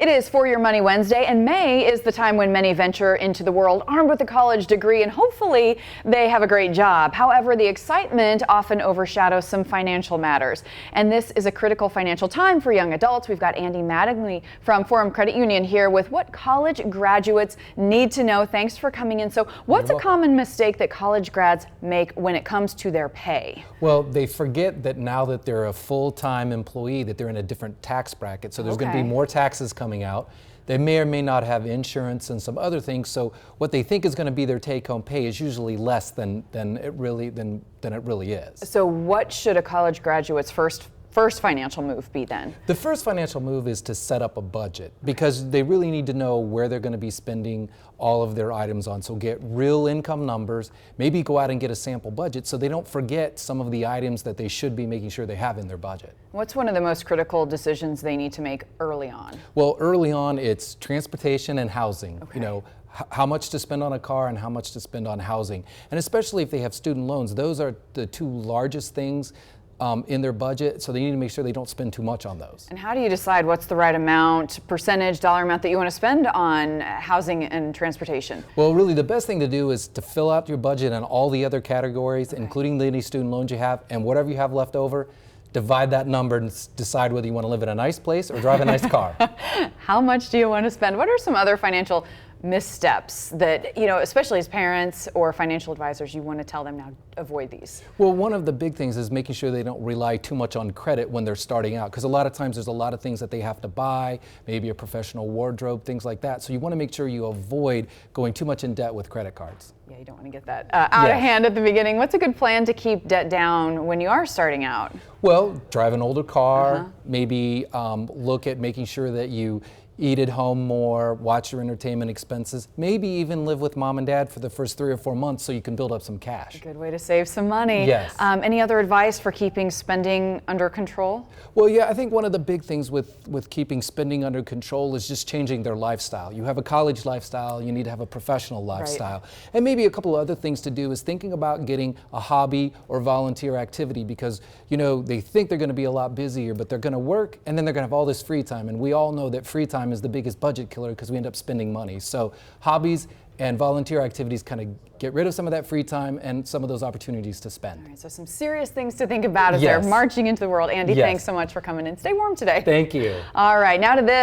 It is For Your Money Wednesday, and May is the time when many venture into the world armed with a college degree, and hopefully they have a great job. However, the excitement often overshadows some financial matters, and this is a critical financial time for young adults. We've got Andy Mattingly from Forum Credit Union here with what college graduates need to know. Thanks for coming in. So what's a common mistake that college grads make when it comes to their pay? Well, they forget that now that they're a full-time employee, that they're in a different tax bracket. So there's going to be more taxes coming out. They may or may not have insurance and some other things. So what they think is going to be their take-home pay is usually less than it really is. So what should a college graduate's first financial move be then? The first financial move is to set up a budget, because they really need to know where they're going to be spending all of their items on. So get real income numbers, maybe go out and get a sample budget so they don't forget some of the items that they should be making sure they have in their budget. What's one of the most critical decisions they need to make early on? Well, early on it's transportation and housing. You know, how much to spend on a car and how much to spend on housing. And especially if they have student loans, those are the two largest things in their budget, so they need to make sure they don't spend too much on those. And how do you decide what's the right amount, percentage, dollar amount that you want to spend on housing and transportation? Well, really the best thing to do is to fill out your budget on all the other categories, including any student loans you have, and whatever you have left over, divide that number and decide whether you want to live in a nice place or drive a nice car. How much do you want to spend? What are some other financial missteps that, you know, especially as parents or financial advisors, you want to tell them now, avoid these? Well, one of the big things is making sure they don't rely too much on credit when they're starting out, because a lot of times there's a lot of things that they have to buy, maybe a professional wardrobe, things like that. So you want to make sure you avoid going too much in debt with credit cards. Yeah, you don't want to get that out of hand at the beginning. What's a good plan to keep debt down when you are starting out? Well, drive an older car, maybe look at making sure that you eat at home more, watch your entertainment expenses, maybe even live with mom and dad for the first 3 or 4 months so you can build up some cash. A good way to save some money. Yes. Any other advice for keeping spending under control? Well, yeah, I think one of the big things with keeping spending under control is just changing their lifestyle. You have a college lifestyle, you need to have a professional lifestyle. Right. And maybe a couple of other things to do is thinking about getting a hobby or volunteer activity, because, you know, they think they're going to be a lot busier, but they're going to work and then they're going to have all this free time. And we all know that free time is the biggest budget killer because we end up spending money. So hobbies and volunteer activities kind of get rid of some of that free time and some of those opportunities to spend. All right, so some serious things to think about as they're marching into the world. Andy, thanks so much for coming in. Stay warm today. Thank you. All right, now to this.